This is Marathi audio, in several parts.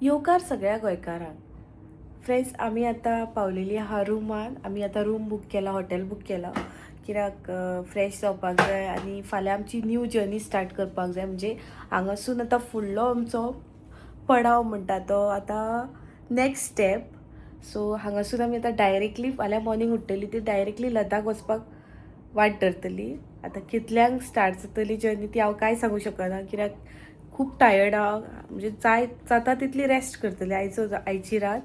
येवकार सगळ्या गोंयकारांक. फ्रेंड्स, आमी आतां पावलेली आहा रुमान. आमी आतां रूम बूक केला, हॉटेल बूक केला, कित्याक फ्रेश जावपाक जाय आनी फाल्यां आमची न्यू जर्नी स्टार्ट करपाक जाय. म्हणजे हांगासून आतां फुडलो आमचो पडाव म्हणटा तो आतां नेक्स्ट स्टेप. सो हांगासून आमी आतां डायरेक्टली फाल्यां मॉर्निंग उठटली ती डायरेक्टली लदाख वचपाक वाट धरतली. आतां कितल्यांक स्टार्ट जातली जर्नी ती हांव कांय सांगूं शकना, कित्याक खूब टायर्ड आहा. म्हणजे जाता तितली रेस्ट करतली आयची रात.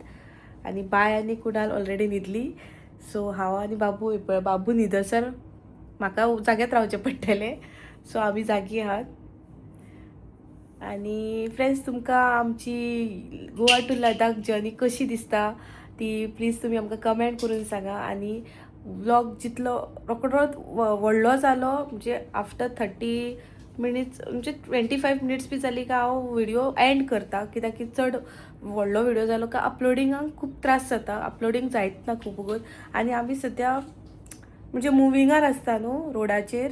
आनी बाय आनी कुणाल ऑलरेडी न्हिदली. सो हांव आनी बाबू न्हिदसर म्हाका जाग्यात रावचें पडटलें. सो आमी जागी आहात. आनी फ्रेंड्स, तुमकां आमची गोवा टू लदाख जर्नी कशी दिसता ती प्लीज तुमी आमकां कमेंट करून सांगा. आनी व्लॉग जितलो रोकडोच व्हडलो जालो म्हणजे आफ्टर 30 मिनिट्स म्हणजे 25 मिनिट्स बी जाली काय हांव व्हिडिओ एंड करता, कित्याक की चड व्हडलो व्हिडिओ जालो काय अपलोडिंगाक खूब त्रास जाता. अपलोडिंग जायत ना खूब वगत. आनी आमी सद्या म्हणजे मुविंगार आसता न्हू रोडाचेर.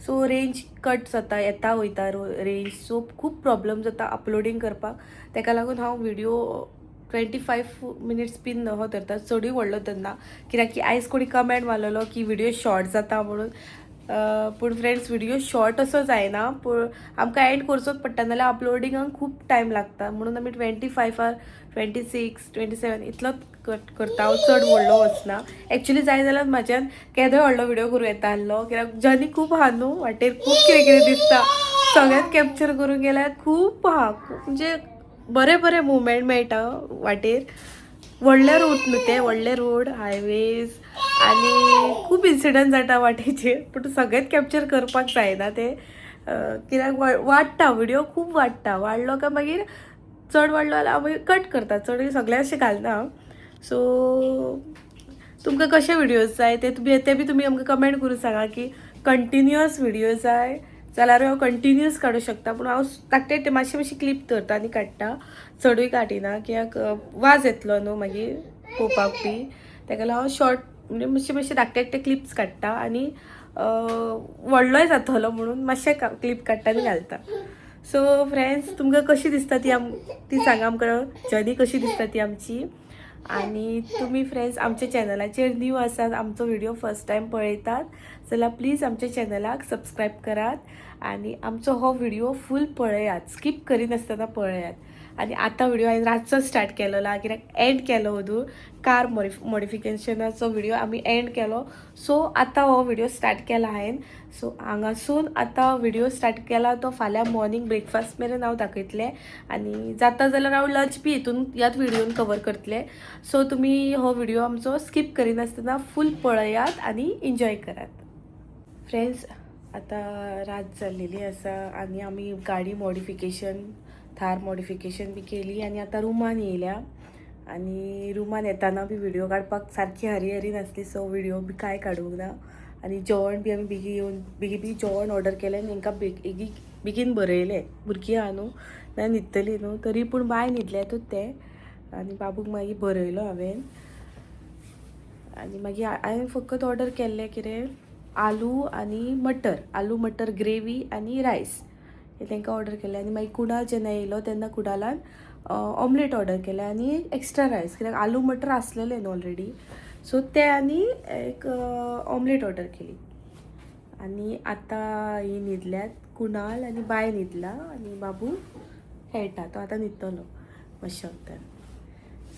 सो रेंज कट जाता, येता वयता रेंज. सो खूब प्रॉब्लम जाता अपलोडिंग करपाक. ताका लागून हांव व्हिडिओ 25 मिनिट्स बीन हो धरता, चडूय व्हडलो धरना. कित्याक की आयज कोणी कमेंट मारलेलो की व्हिडिओ शॉर्ट जाता म्हणून. पूण फ्रेंड्स, व्हिडिओ शॉर्ट असो जायना, पूण आमकां एंड करचोच पडटा, नाल्यार अपलोडिंगाक खूब टायम लागता. म्हणून आमी 25 26 27 इतलोच कट करता. हांव चड व्हडलो वचना. एक्चुली जाय जाल्यार म्हाज्यान केदोय व्हडलो व्हिडिओ करूं येता आसलो, कित्याक जर्नी खूब आहा न्हू, वाटेर खूब कितें कितें दिसता. सगळ्यात कॅप्चर करूंक गेल्यार खूब आहा. म्हणजे बरे बरे मुवमेंट मेळटा वाटेर. व्हडले रूट न्हू ते, व्हडले रोड, हायवेज आनी खूब इन्सिडंट जाता वाटेचेर. पूण सगळेंच कॅप्चर करपाक जायना ते, कित्याक वाडटा व्हिडिओ खूब वाडलो काय मागीर चड वाडलो जाल्यार हांव मागीर कट करता. चड सगळें अशें घालना. सो तुमकां कशे व्हिडिओज जाय ते बी तुमी आमकां कमेंट करून सांगा की कंटिन्युअस व्हिडिओ जाय जाल्यार हांव कंटिन्युअस काडूं शकता. पूण हांव धाकटे मातशी क्लिप धरता आनी काडटा, चडूय काडिना, कित्याक वाज येतलो न्हू मागीर पळोवपाक बी. ताका लागून हांव शॉर्ट म्हणजे मातशे धाकटे क्लिप्स काडटा आनी व्हडलोय जातलो म्हणून मातशे क्लिप काडटा आनी घालता. सो फ्रेंड्स, तुमकां कशी दिसता ती सांगा आमकां. जर्नी कशी दिसता ती आमची. आनी तुमी फ्रेंड्स आमच्या चॅनलाचेर न्यू आसात, आमचो व्हिडिओ फर्स्ट टायम पळयतात जाल्यार प्लीज आमच्या चॅनलाक सबस्क्रायब करात आनी आमचो हो व्हिडिओ फूल पळयात, स्कीप करिनासतना पळयात. आनी आतां व्हिडिओ हांवें रातचो स्टार्ट केलेलो, कित्याक एंड केलो वदून कार मॉडिफिकेशनाचो व्हिडिओ आमी एंड केलो. सो आतां हो व्हिडिओ स्टार्ट केला हांवें. सो हांगासून आतां व्हिडिओ स्टार्ट केला तो फाल्यां मॉर्निंग ब्रेकफास्ट मेरेन हांव दाखयतलें. आनी जाता जाल्यार हांव लंच बी हितून ह्याच व्हिडिओन कवर करतलें. सो तुमी हो व्हिडिओ आमचो स्कीप करिनासतना फूल पळयात आनी एन्जॉय करात. फ्रेंड्स, आतां रात जाल्लेली आसा आनी आमी गाडी मॉडिफिकेशन, थार मॉडिफिकेशन बी केली आनी आतां रुमान येयल्या. आनी रुमान येताना बी व्हिडिओ काडपाक सारकी हरी नासली, सो व्हिडिओ बी कांय काडूंक ना. आनी जेवण बी आमी बेगी जेवण ऑर्डर केलें आनी तांकां बेगीन बरयलें. भुरगीं आहा न्हू, ना न्हिदतलीं न्हू, तरी पूण बाय न्हिदल्यातूच ते. आनी बाबूक मागीर बरयलो हांवें. आनी मागीर हांवें फकत ऑर्डर केल्लें कितें आलू मटर ग्रेवी आनी रायस हे तांकां ऑर्डर केलें. आनी मागीर कुणाल जेन्ना येयलो तेन्ना कुणालान ऑमलेट ऑर्डर केलें आनी एक्स्ट्रा रायस, कित्याक आलू मटर आसलेले न्हू ऑलरेडी. सो ते आनी एक ऑमलेट ऑर्डर केली. आनी आतां ही न्हिदल्यात, कुणाल आनी बाय न्हिदला आनी बाबू खेळटा. तो आतां न्हिदतलो मातशे वगतार.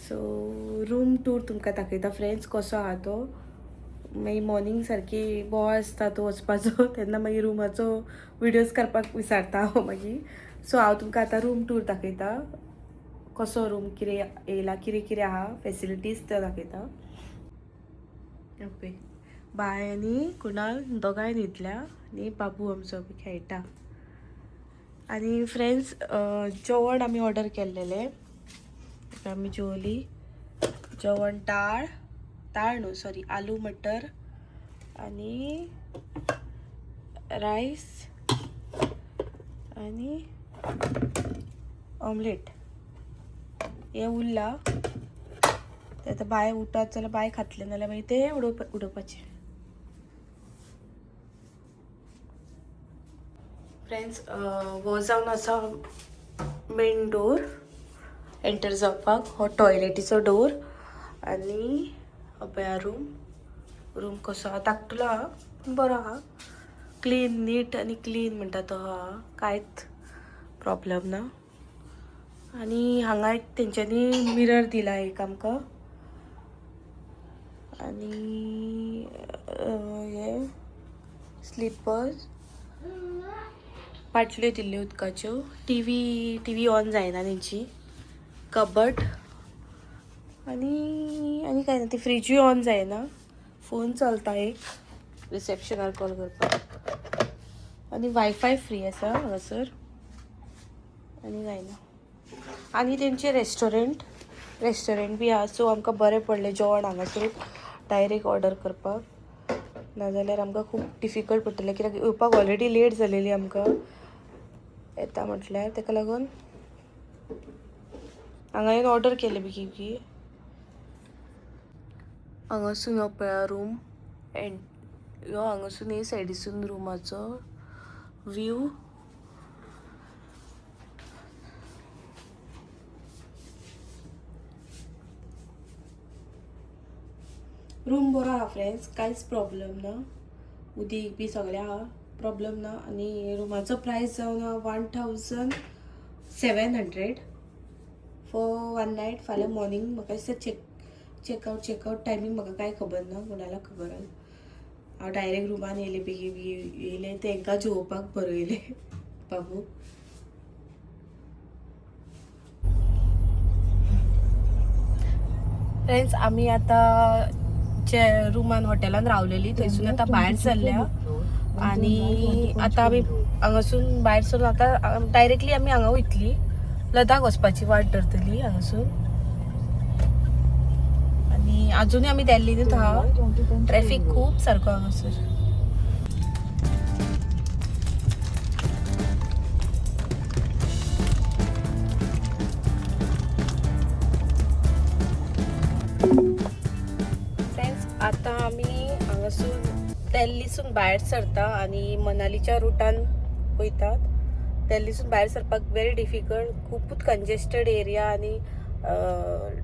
सो रूम टूर तुमकां दाखयता फ्रेंड्स कसो आहा तो. मागीर मॉर्निंग सारकी बोवाळ आसता तो वचपाचो तेन्ना मागीर रुमाचो व्हिडियोज करपाक विसारता हांव मागीर. सो हांव तुमकां आतां रूम टूर दाखयता, कसो रूम कितें येयला, कितें आहा फेसिलिटीज त्यो दाखयता. ओके, बाय आनी कुणाल दोगांय न्हिदल्या आनी बाबू आमचो बी खेळटा. आनी फ्रेंड्स, जेवण आमी ऑर्डर केल्लेलें, आमी जेवली. जेवण ताळ न्हू सॉरी आलू मटर आनी रायस आनी ऑमलेट हें उरलां. आतां बाय उठत जाल्यार बाय खातलें, नाल्यार मागीर तें उडोवपाचें. फ्रेंड्स, हो जावन आसा मेन डोर एंटर जावपाक हो टॉयलेटीचो डोर आनी पळया रूम कसो आहा धाकटुलो आहा पूण बरो आहा क्लीन नीट आनी क्लीन म्हणटा तो आहा कांयच प्रॉब्लम ना आनी हांगा एक तेंच्यांनी मिरर दिला एक आमकां आनी हे स्लिपर्स पाटल्यो दिल्ल्यो उदकाच्यो टीव्ही ऑन जायना तेंची कबट आनी काय ना ती फ्रिजूय ऑन जायना फोन चलता एक रिसेप्शनार कॉल करपाक आनी वायफाय फ्री आसा हांगासर आनी काय ना आनी तेंचे रेस्टॉरंट बी आहा सो आमकां बरें पडलें जेवण हांगासर डायरेक्ट ऑर्डर करपाक नाजाल्यार आमकां खूब डिफिकल्ट पडटलें कित्याक येवपाक ऑलरेडी लेट जालेली आमकां येता म्हटल्यार ताका लागून हांगा येवन ऑर्डर केलें बेगी हांगासून हो पळया रूम एंड ह्यो हांगासून हे सायडीसून रुमाचो व्यू रूम बरो आहा फ्रेंड्स कांयच प्रॉब्लेम ना उदीक बी सगळें आहा प्रॉब्लेम ना आनी रुमाचो प्रायस जावन 1700 फॉर 1 नायट फाल्यां मॉर्निंग म्हाका दिसता चेकआउट टायमींग म्हाका कांय खबर ना कोणाला खबर आहा हांव डायरेक्ट रुमान येयलें बेगीन येयलें तेंकां जेवपाक बरयलें बाबू फ्रेंड्स आमी आतां जे रुमान हॉटेलान रावलेली थंयसून आतां भायर सरल्या आनी आतां आमी हांगासून भायर सरून आतां डायरेक्टली आमी हांगा वयतली लदाख वचपाची वाट धरतली हांगासून आनी आजुनूय आमी दिल्लीनूच आहा ट्रॅफिक खूब सारको हांगासर आतां आमी हांगासून दिल्लीसून भायर सरता आनी मनालीच्या रुटान वयतात दिल्लीसून भायर सरपाक व्हेरी डिफिकल्ट खूबच कंजेस्टेड एरिया आनी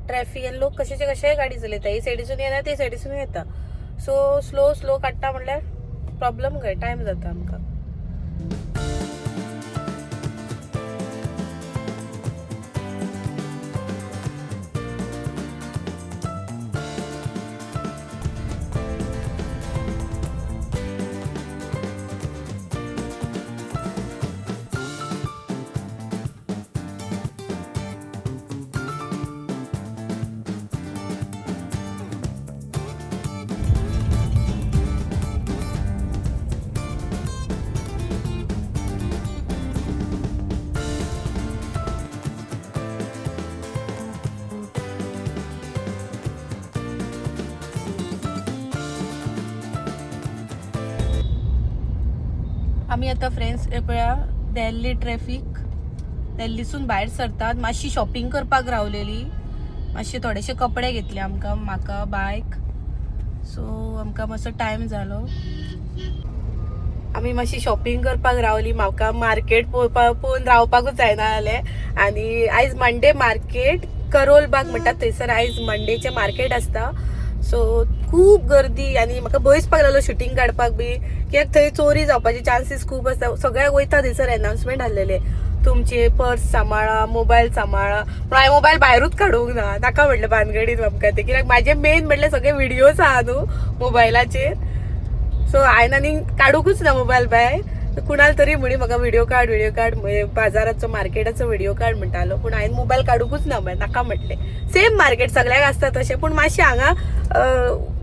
ट्रॅफिक आनी लोक कशेय गाडी चलयता ही सायडीसून येना ते सायडीसून येता सो स्लो काडटा म्हणल्यार प्रॉब्लेम काय टायम जाता आमकां आमी आतां फ्रेंड्स पळया दिल्ली ट्रॅफिक दिल्लीसून भायर सरतात मातशी शॉपिंग करपाक रावलेली मातशे थोडेशे कपडे घेतले आमकां म्हाका बायक सो आमकां मातसो टायम जालो आमी मातशी शॉपिंग करपाक रावली म्हाका मार्केट पळोवन रावपाकूच जायना जालें आनी आयज मंडे मार्केट करोल बाग म्हणटात थंयसर आयज मंडेचे मार्केट आसता सो खूब गर्दी आनी म्हाका भंय दिसपाक लागलो शूटिंग काडपाक बी कित्याक थंय चोरी जावपाचे चान्सीस खूब आसता सगळ्याक वयता थंयसर अनाउन्समेंट आसलेले तुमचे पर्स सांबाळा मोबायल सांबाळा पूण हांवें मोबायल भायरूच काडूंक ना नाका म्हटलें भानगडीन आमकां ते कित्याक म्हाजे मेन म्हटल्यार सगळे व्हिडियोज आहा न्हू मोबायलाचेर सो हांवें आनी काडूंकूच ना मोबायल भायर कुणाल तरी म्हणी म्हाका व्हिडिओ काड बाजाराचो मार्केटाचो व्हिडिओ काड म्हणटालो पूण हांवें मोबायल काडूंकूच ना नाका म्हटलें सेम मार्केट सगळ्याक आसता तशें पूण मातशें हांगा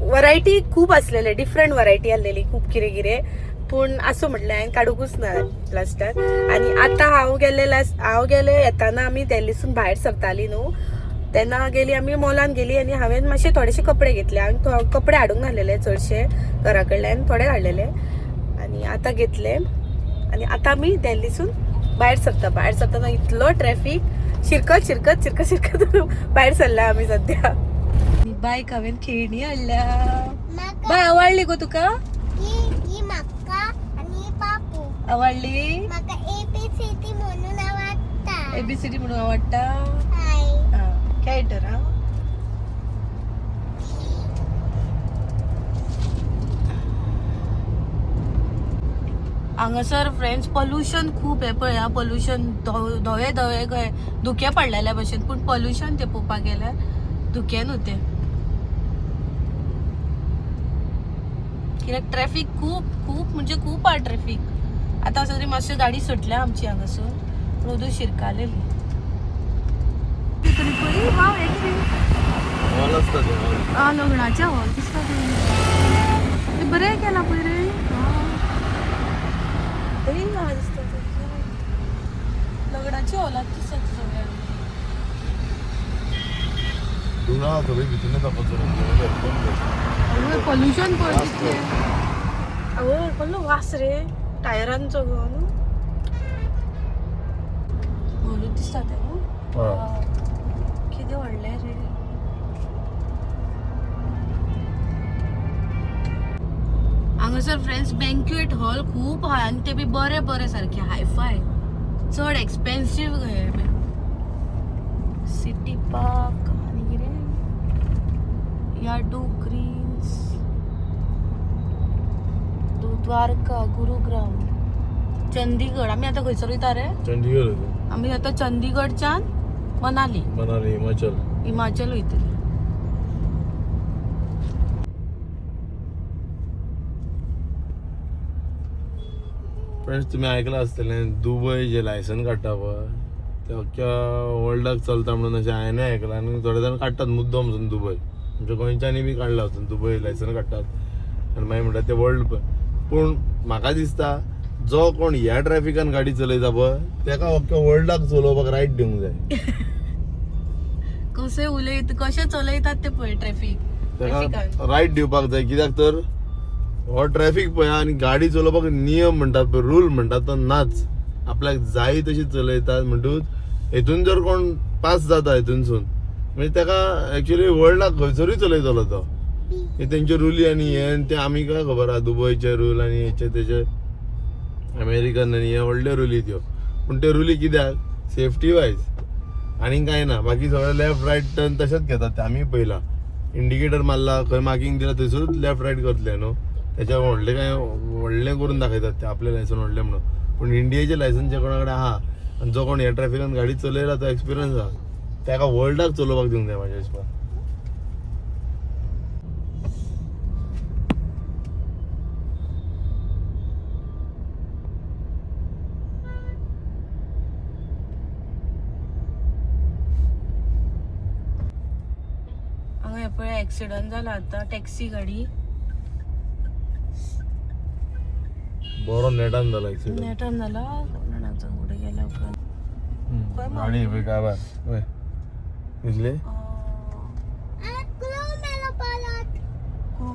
वरायटी खूब आसलेले डिफरंट वरायटी आसलेली खूब कितें पूण आसूं म्हटलें हांवें काडूंकूच ना लास्टाक आनी आतां हांव गेलें येताना आमी दिल्लीसून भायर सरतालीं न्हू तेन्ना गेली आमी मॉलान गेली आनी हांवें मातशे थोडेशे कपडे घेतले हांवें कपडे हाडूंक नासलेले चडशे घरा कडल्यान थोडे हाडलेले आनी आतां घेतले आनी आतां आमी दिल्लीसून भायर सरतना इतलो ट्रॅफिक शिरकत भायर सरल्या आमी सद्या बायक हांवें खेळणी हाडल्या बाय आवडली गो तुका आवडली एबीसीडी म्हणून आवडटा काय तर हा हांगासर फ्रेंड्स पोल्युशन खूप आहे पळय हा पोल्युशन धवे धवे खंय धुके पडलेल्या भशेन पूण पोल्युशन ते पळोवपाक गेल्यार धुके न्हू ते कित्याक ट्रॅफिक खूप खूप म्हणजे खूप हा ट्रॅफिक आतां सगळी मातशी गाडी सुटल्या आमची हांगासून रोदू शिरकालेली वाव लग्नाच्या हॉल दिसता ते बरें केला पळय रे लग्नाची हॉलात दिसत सगळ्या पोल्युशन पळय अगो कसलो वास रे टायरांचो गो न्हू हॉलूच दिसता ते न्हू कितें व्हडलें रे हांगासर फ्रेंड्स बँक्वेट हॉल खूप आहा आनी ते बी बरे बरे सारखे हायफाय चड एक्सपेन्सिव सिटी पार्क आनी कितें याडू ग्रीन्स द्वारका गुरुग्राम चंदीगड आमी आतां खंयसर वयता रे चंदीगड आमी आतां चंदीगडच्यान मनाली हिमाचल वयतली फ्रेंड्स तुम्ही ऐकलं असतलें दुबय जे लायसन काडटा पळय ते अख्ख्या वर्ल्डाक चलता म्हणून अशें हांवें आयकलां आनी थोडे जाण काडटात मुद्दम वचून दुबय म्हणजे गोंयच्यांनी बी काडला वचून दुबय लायसन काडटात आनी मागीर म्हणटात ते वर्ल्ड पूण म्हाका दिसता जो कोण ह्या ट्रॅफिकान गाडी चलयता पळय तेका अख्ख्या वर्ल्डाक चलोवपाक रायट दिवंक जाय कशें चलयतात ते पळय ट्रॅफिक तेका रायट दिवपाक जाय कित्याक तर हो ट्रॅफिक पळय आनी गाडी चलोवपाक नियम म्हणटात पळय रूल म्हणटात तो नाच आपल्याक जाय तशी चलयतात म्हणटूच हेतून जर कोण पास जाता हेतूनसून म्हणजे तेका एक्चुअली वर्ल्डाक खंयसरूय चलयतलो तो हे तेंचे रुली आनी हे ते आमी काय खबर आहा दुबयचे रूल आनी हेचे तेचे अमेरिकन आनी हे व्हडले रुली त्यो पूण ते रुली कित्याक सेफ्टी वायज आनी कांय ना बाकी सगळे लेफ्ट रायट टर्न तशेंच घेतात ते आमी पयला इंडिकेटर मारला खंय मार्किंग दिला थंयसरूच लेफ्ट रायट करतले न्हू त्याच्या व्हडलें करून दाखयतात ते आपलें लायसन व्हडलें म्हणून पूण इंडियेचें लायसन जे कोणा कडेन आहा आनी जो कोण ह्या ट्रॅफिकान गाडी चलयला तो एक्सपिरियन्स आहा तेका वर्ल्डाक चलोवपाक दिवंक जाय म्हाज्या हिसपान हांगा पळय एक्सिडंट जाला आतां टॅक्सी गाडी बरो नेटान जाला एक्सिडंट नेटान जाला कोणाचा कुठे गेला गाडी पळय काय बार पळय दिसले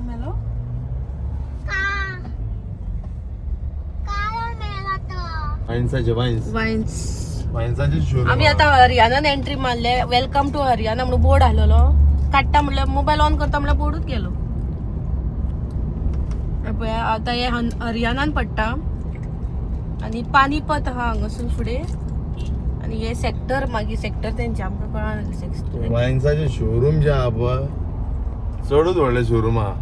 मेलो वायन्साचे शोरूम आम्ही आता हरियाणान एंट्री मारले वेलकम टू हरियाणा म्हणून बोर्ड आलेलो काडटा म्हणल्यार मोबाईल ऑन करता म्हणल्यार बोर्डूच गेलो आता हे हरियाणान पडटा आणि पानीपत आहा हांगासून फुडें आणि हे सेक्टर मागीर सेक्टर तेंचे आमकां कळना वायन्साचे शोरूम जे आहा पळय चडूच व्हडले शोरूम आहा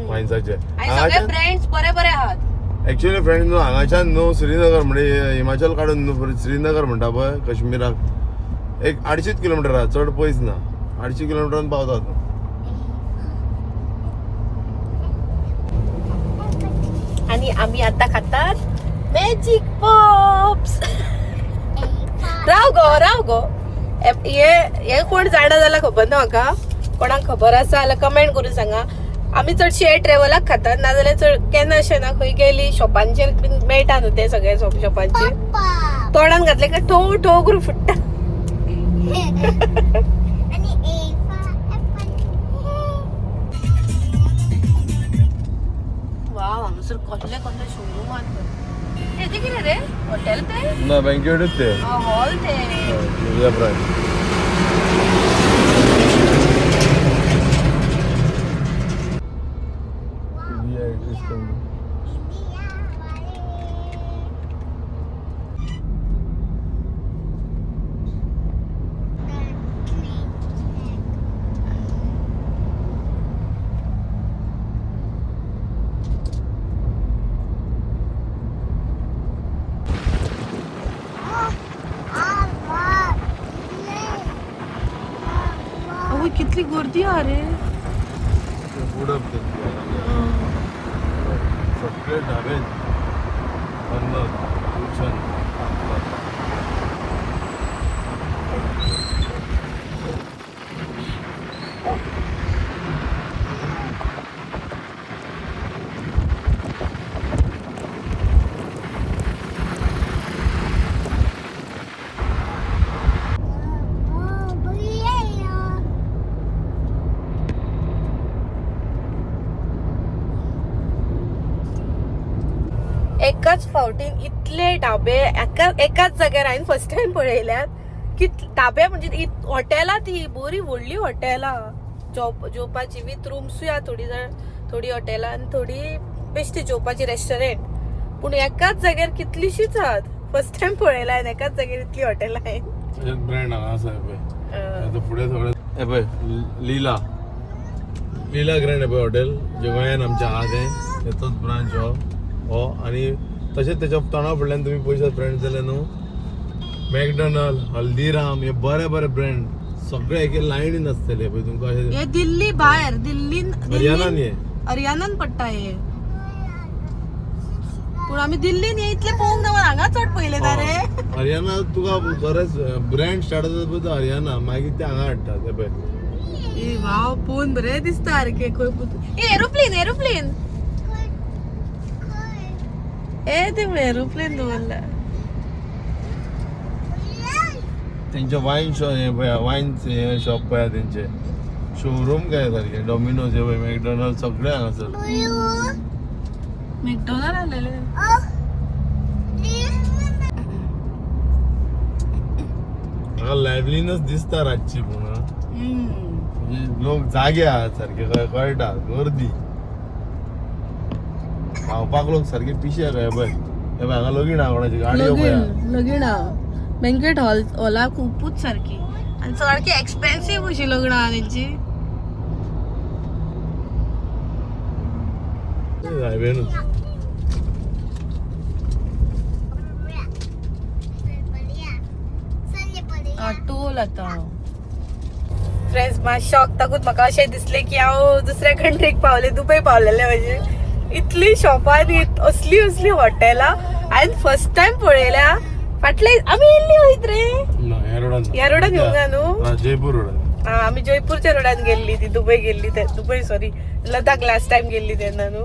वायन्साचे सगळे फ्रेंड्स बरे बरे आहात एक्चुअली फ्रेंड्स न्हू हांगाच्यान न्हू श्रीनगर म्हणजे हिमाचल काडून न्हू श्रीनगर म्हणटा पळय काश्मीराक एक 850 किलोमिटर आहा चड पयस ना 800 किलोमिटरान पावतात आणि आम्ही आता खातात मॅजिक पॉप्स राव गो हे कोण जाणा जाल्यार खबर ना म्हाका कोणाक खबर आसा जाल्यार कमेंट करून सांगा आमी चडशी हे ट्रॅव्हलाक खातात नाजाल्यार चड केन्ना अशें ना खंय गेली शॉपांचेर बीन मेळटा न्हू ते सगळे शॉपांचेर तोंडान घातले काय ठो ठो करून फुट्टा वाव हांगासर कसले कसले शोरूम आहात ते कितें रे हॉटेल ते ना बँकेटच ते हॉल ते कितली गर्दी हा रे. सगळे ढाबे बंद. एकाच फावटीन इतले ढाबे एकाच जाग्यार हांवें फर्स्ट टाइम पळयल्यात. की ढाबे म्हणजे हॉटेलां ती बरी व्हडली हॉटेलां जेवपाची विथ रूम्सूय आहा थोडी हॉटेलां आनी थोडी बेश्टी जेवपाची रेस्टॉरंट. पूण एकाच जाग्यार कितलीशीच आहात. फर्स्ट टाइम पळयला हांवें एकाच जाग्यार इतली हॉटेलां हांवें. ब्रँड हांगा आसा पळय फुडें सगळें हे पळय लीला ग्रँड हे पळय हॉटेल जे गोंयान आमच्या आहा तें तेचोच ब्रांच हो आणि तशेंच तेच्या तोंडा फुडल्यान तुमी पळयशात फ्रेंड्स जाल्यार न्हू मॅकडॉनल्ड हल्दीराम हे बरे ब्रँड सगळे एके लायनीन आसतले पळय तुमकां अशें. हे दिल्ली भायर दिल्लीन हरियाणान हे हरियाणान पडटा हे. पूण आमी दिल्लीन हे इतले पळोवंक ना हांगा चड पयले ना रे. हरियाणा तुका खरेंच ब्रँड स्टार्ट जाता पळय तो हरियाणा मागीर ते हांगा हाडटात हे पळय. ए वाव पळोवन बरें दिसता सारकें खंय एरोप्लेन ते एरोप्लेन दवरला. तेंचे वाईन शॉप पळय तेंचे शोरूम काय सारखे डॉमिनोज हे पळय मॅकडॉनल्ड सगळे हांगासर. मॅकडॉनल्ड आलेले हांगा लायव्हलीनस दिसता रातची पूण म्हणजे लोक जागे आहात सारखे कळटा गर्दी खावपाक लोक सारखे पिशे काय पळय हे पळय हांगा लगीण आहा कोणाची गाडी लगीण बँकेट हॉला खूपच सारखी आणि सारखी एक्सपेन्सिव्ह अशी लग्न आहा तेंची. हायवेनूच टोल आता. फ्रेंड्स मात शॉक ताकूत म्हाका अशें दिसलें की हांव दुसऱ्या कंट्रीक पावले दुबय पावलेले म्हणजे इतली शॉपां असली हॉटेलां हांवें फर्स्ट टाइम पळयल्या. फाटले आमी येयल्ली वयत रे ह्या रोडान येवंक न्हू जयपूर रोडान. आमी जयपूरच्या रोडान गेल्ली ती Dubai sorry Ladakh last time गेल्ली तेन्ना न्हू.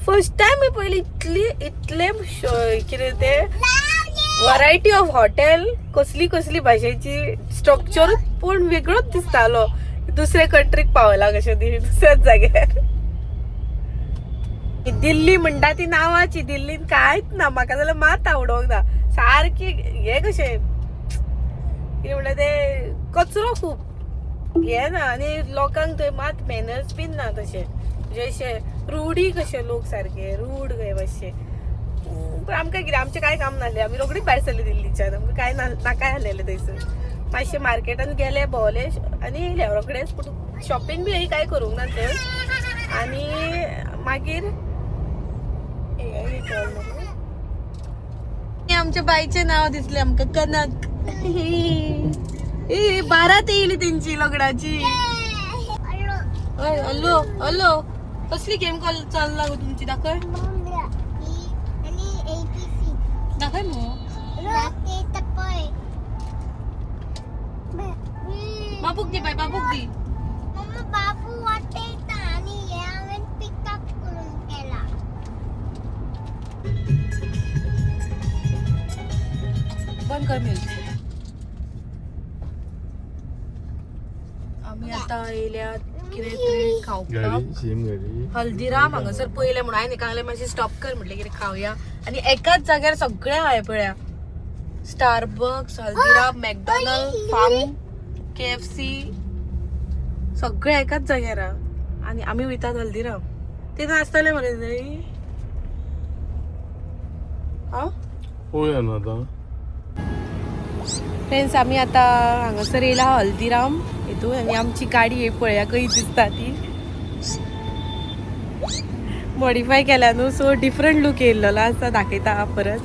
फर्स्ट टाइम मी पयली इतले कितें ते वरायटी ऑफ हॉटेल कसली भाशेची स्ट्रक्चर पूण वेगळोच दिसतालो. दुसऱ्या कंट्रीक पावला कशें ती दुसऱ्याच जाग्यार. दिल्ली म्हणटा ती नांवाची दिल्लीन कांयच ना म्हाका जाल्यार मात आवडोंक ना सारकी हे कशें कितें म्हणटा ते कचरो खूब हे ना आनी लोकांक थंय मात मॅनर्स बीन ना तशें म्हणजे अशें रुडी कशे लोक सारखे रूड कहे मातशे. पण आमकां कितें आमचें कांय काम नासलें आमी रोखडीच भायर सरली दिल्लीच्यान आमकां कांय नाका आसलेलें थंयसर. मातशें मार्केटान गेले भोंवले आनी येयले रोखडेच. पूण शॉपिंग बी कांय करूंक ना थंय. आनी मागीर आमच्या बाईचें नांव दिसलें आमकां कनक. बारात येयली तेंची लग्नाची. हॅलो कसली गेम कॉल चालला गो तुमची दाखय मग. बाबूक दी बाय बाबूक दी. बाबू वाटेता आणि हे हांवें पिकअप करून केला. बंद कर म्युझिक. आम्ही आता येयल्यात कितें तरी खावपाक हल्दीराम हांगासर पयले म्हणून हांवें सांगलें मातशें स्टॉप कर म्हटलें कितें खावया. आनी एकाच जाग्यार सगळें हाय पळया स्टारबक्स हल्दीराम मॅकडॉनल्ड फार्म KFC सगळे एकाच जाग्यार आहा. आनी आमी वयतात हल्दीराम ते आसतले मरे थंय. पळोवया न्हू आतां. फ्रेंड्स आमी आतां हांगासर येयला हल्दीराम हितून आनी आमची गाडी हे पळया कशी दिसता ती मॉडिफाय केल्या न्हू सो डिफरंट लूक येयल्लो आसा दाखयता परत.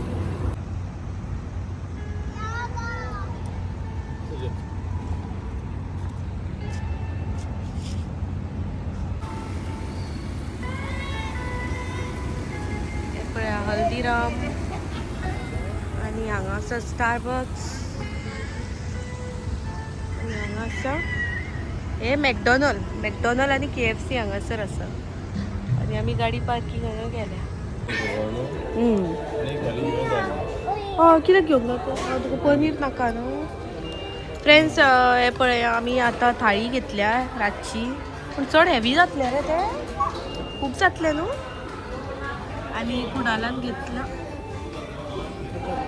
हल्दीराम आणि हांगा आसा स्टारबक्स आणि हांगा आसा हे मॅकडॉनल्ड आणि KFC हांगासर आसा आणि आमी गाडी पार्किंग हांगा गेल्या. कितें घेवंक जाता तुका पनीर नाका न्हू. फ्रेंड्स हे पळय आमी आतां थाळी घेतल्या रातची पूण चड हेवी जातले रे ते खूब जातले न्हू. आनी कुडालान घेतला.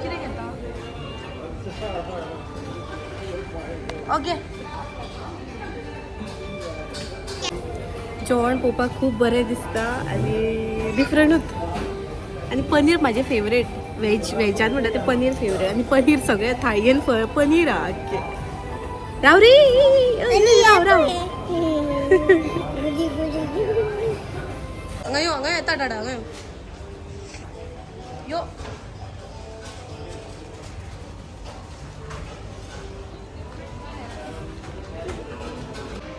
कितें घेता ओके. जेवण पळोवपाक खूब बरें दिसता आनी डिफरंटूच आनी पनीर म्हाजें फेवरेट. वेजान म्हणटा तें पनीर फेवरेट आनी पनीर सगळे थाळयेन पनीर आहा आख्खे. राव रे राव हांगा येता डाडा हांगा यो.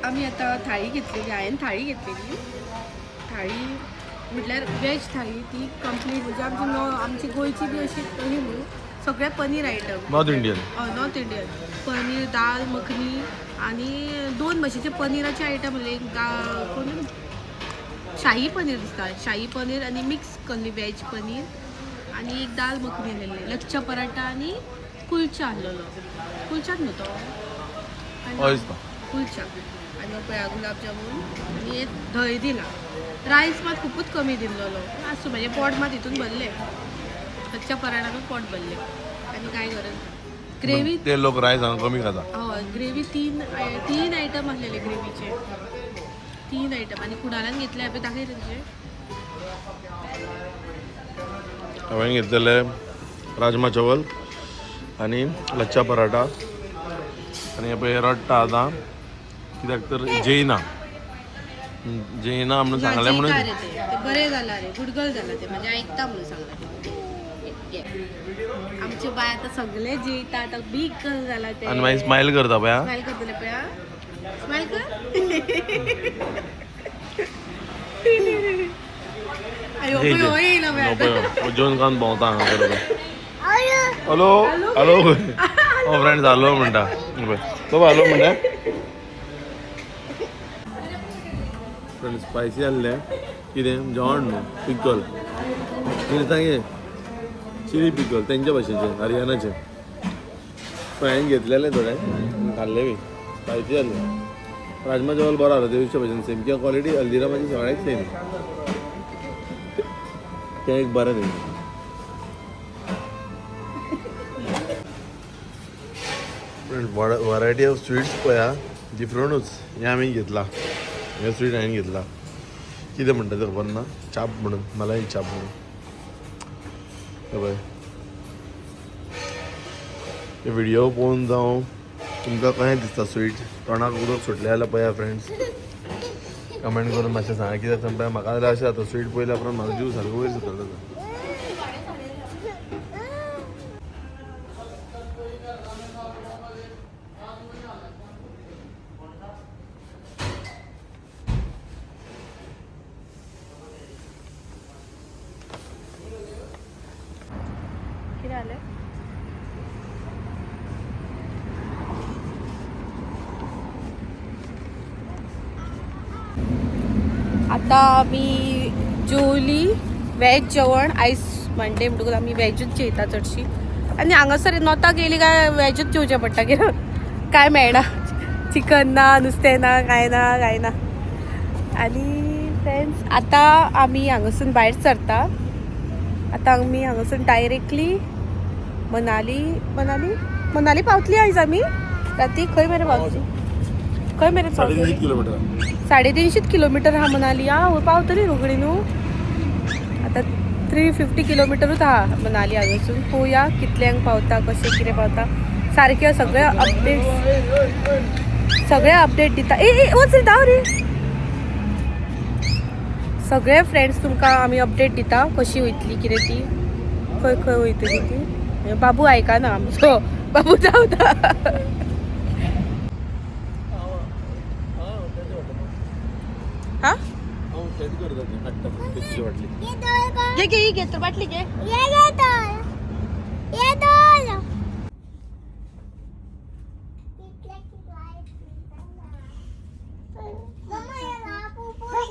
आमी आतां थाळी घेतलेली हांवें थाळी घेतलेली. थाळी म्हटल्यार वेज थाळी ती कंप्लीट म्हणजे आमची गोंयची बी अशी तरी न्हू सगळे paneer item. North Indian North Indian paneer dal makhani आणि 2 भाशेचे पनीराचे आयटम आसले. कोण शाही पनीर दिसता शाही पनीर आणि मिक्स केल्ली वेज पनीर आणि एक दाल मखनी आसलेली. लच्छा पराठा आणि कुलचा आसलेलो. कुलचाच न्हू तो कुलचा आणि पळया गुलाब जामून आणि एक धंय दिला. रायस मात खूपच कमी दिल्लो आसूं म्हणजे पोट मात हितून भरले. लच्छा पराठानूच पोट भरले आणि काय गरज ग्रेवी ते लोक रायस कमी खाता. हय ग्रेवी तीन आयटम आसलेले ग्रेवीचे 3 आयटम आणि कुडालान घेतले हांवें दाखय तेंचे. हांवें घेतलेले राजमा चावल आणि लच्छा पराठा आणि हे पळय रट्टा आतां कित्याक तर जैना म्हणून सांगलें म्हणून ते बरें जाला रे गुडगल जाला ते म्हणजे ऐकता म्हणून सांगला. आमचे बाय आतां सगळे जेयता आतां बीग कल जाला ते आणि मागीर स्मायल करता पळय. स्माईल करतले पळया स्माईल कर. जेवन खावन भोंवता हांगा बरोबर. हॅलो हॅलो हो फ्रेंड्स हॅलो म्हणटा तो हॅलो म्हणटा. फ्रेंड्स स्पायसी आसलें कितें जेवण न्हू पिकल मिरसांगे चिली पिकल तेंच्या भाशेचे हरियाणाचे. सो हांवें घेतलेले थोडे खाल्ले बी स्पायसी आसले. राजमा चावल बरो आसलो तेच्या भाशेन सेम किंवा क्वॉलिटी हल्दिरामाची सगळ्याक सेम तें एक बरें न्ही. वरायटी ऑफ स्वीट्स पळया डिफरंटूच. हें हांवें घेतला हे स्वीट हांवें घेतला कितें म्हणटा तें खबर ना चाप म्हणून मलाई चाप म्हणून. पळय हे व्हिडियो पळोवन जावं तुमकां कशें दिसता स्वीट तोंडाक उदक सुटलें जाल्यार पळया फ्रेंड्स कमेंट करून मातशें सांगा. कित्याक सांगता म्हाका जाल्यार अशें जाता स्वीट पळयल्या उपरांत म्हाजो जीव सारको वयर सुद्दां जाता. कितें जालें आतां आमी जेवली वेज जेवण आयज मंडे म्हणटकूच आमी वेजूच जेयता चडशी आनी हांगासर नॉर्थाक येयली काय वेजूच जेवचें पडटा कित्याक काय मेळना. चिकन ना नुस्तें ना काय ना आनी फ्रेंड्स आतां आमी हांगासून भायर सरता. आतां आमी हांगासून डायरेक्टली मनाली पावतली आयज आमी राती. खंय मेरेन पावतली 350 किलोमीटर 350 किलोमीटर हा मनाली. हांव पावतली रोखडी न्हू. आतां 350 किलोमिटरूच आहा मनाली हांगासून. पळोवया कितल्यांक पावता कशें कितें पावता सारकें सगळे अपडेट दिता. वच रे धांव रे. सगळे फ्रेंड्स तुमकां आमी अपडेट दिता कशी वयतली कितें ती खंय वयतली ती. बाबू आयकना आमचो बाबू धांवता. हा हांव शेत करता तुझी वाटली ये दोन घे घे घे तर बाटली घे. ये दोन ये दोन मम्मा ये बाबू पण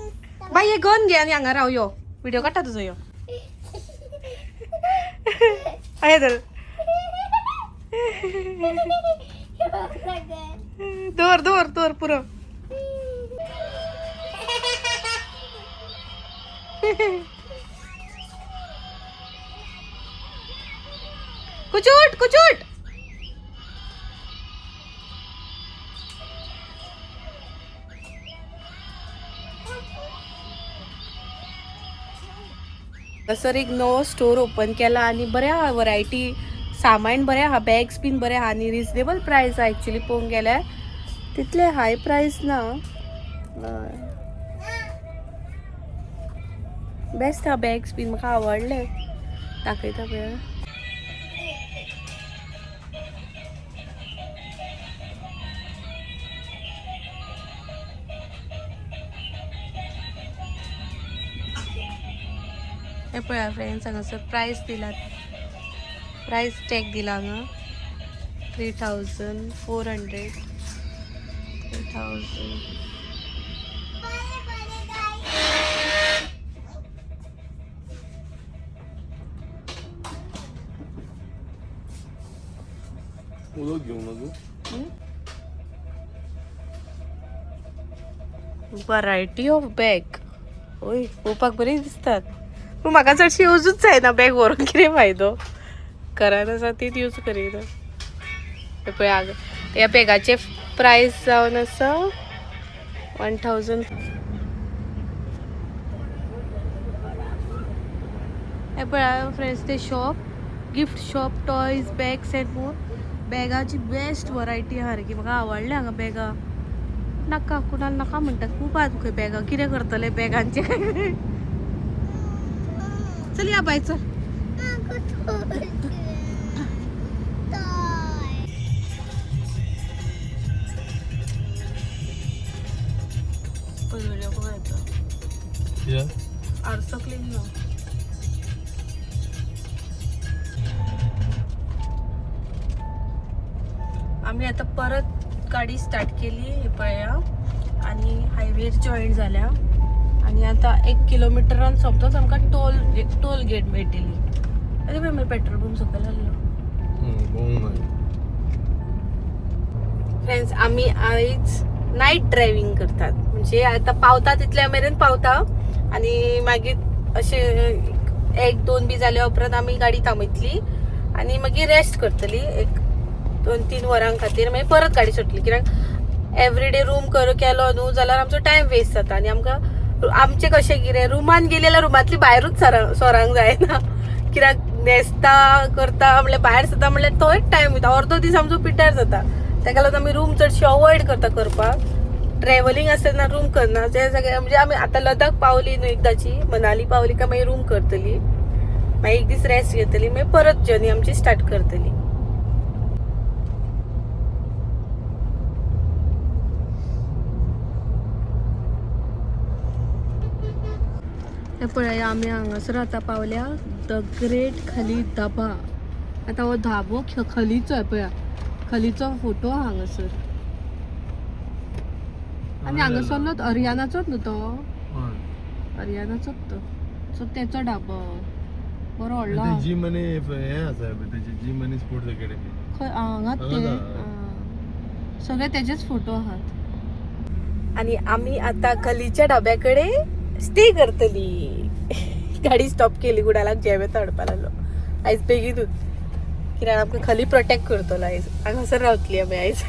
बाई हे गन घे आणि हांगा राव यो व्हिडिओ काढता तुझो यो आहे तर दोर दोर दोर पुरं कुचूट कुचूट सर एक नवो स्टोर ओपन केला आणि बऱ्या हा वरायटी सामान बरें आहा बॅग्स बीन बरें आहा आनी रिजनेबल प्रायस आहा एक्चुली पळोवंक गेल्यार तितले हाय प्रायस ना बेस्ट आहा बॅग्स बीन म्हाका आवडले दाखयता पळय हे पळया फ्रेंड्स हांगासर प्रायस दिलात प्राइस टॅग दिला हांगा 3,400 3,000 उदक घेऊन ना तू वरायटी ऑफ बॅग ओय पळोवपाक बरी दिसतात पूण म्हाका चडशी यूजूच जायना बॅग व्हरून कितें फायदो घरान आसा तीच यूज करीना हे पळय ह्या बॅगाचे प्रायस जावन आसा 1,000 हे पळय फ्रेंड्स ते shop gift shop toys bags and more बॅगाची बेस्ट वरायटी आहा रे की म्हाका आवडले हांगा बॅगा नाका कुणाल नाका म्हणटात खूब आहा तुका बॅगा कितें करतले बॅगांचे चल या बाय चल व्हिडिओ बघायचा आरसा क्लीन ना आम्ही आता परत गाडी स्टार्ट केली हे पळया आणि हायवेर जॉईन झाल्या आणि आता 1 किलोमीटरान सोंपतच आमकां टोल गेट मेळटली अरे बाय मी पेट्रोल पंप सकयल आसलो फ्रेंड्स आम्ही आयज नाईट ड्रायव्हिंग करतात म्हणजे आता पावता तितल्या मेरेन पावता आणि मागीर अशे 1-2 बी जाल्या उपरांत आमी गाडी थांबयतली आणि मागीर रेस्ट करतली 1-2-3 वरां खातीर मागीर परत गाडी सुटली कित्याक एवरीडे रूम केलो न्हू जाल्यार आमचो टायम वेस्ट जाता आणि आमकां आमचे कशें कितें रुमान गेली जाल्यार रुमांतली भायरूच सोरांक जायना कित्याक न्हेसता करता म्हणल्यार भायर सरता म्हणल्यार तोच टायम वयता अर्दो दीस आमचो पिड्ड्यार जाता ताका लागून आमी रूम चडशी अवॉयड करता करपाक ट्रॅव्हलिंग आसतना रूम करना ते सगळे म्हणजे आमी आतां लदाख पावली न्हू एकदाची मनाली पावली काय मागीर रूम करतली मागीर एक दीस रेस्ट घेतली मागीर परत जर्नी आमची स्टार्ट करतली हे पळय आमी हांगासर आतां पावल्या द ग्रेट खली धाबा आता हो धाबो खलीचो आहे पळया खलीचो फोटो हांगासर आणि हांगासरलो हरियाणाचोच न्हू तो हरियाणाचोच तो सो तेचो धाबो बरो व्हडलो आहा. जिम आणि हे आसा त्याची जिम आणि स्पोर्ट्स अकॅडमी हांगात ते सगळे तेजेच फोटो आहात आणि आम्ही आता खलीच्या धाब्याकडे स्टे करतली गाडी स्टॉप केली गुडालाक जेवता हाडपा लागलो आयज बेगीनूच कित्याक आमकां खली प्रोटेक्ट करतलो आयज हांगासर रावतली आमी आयज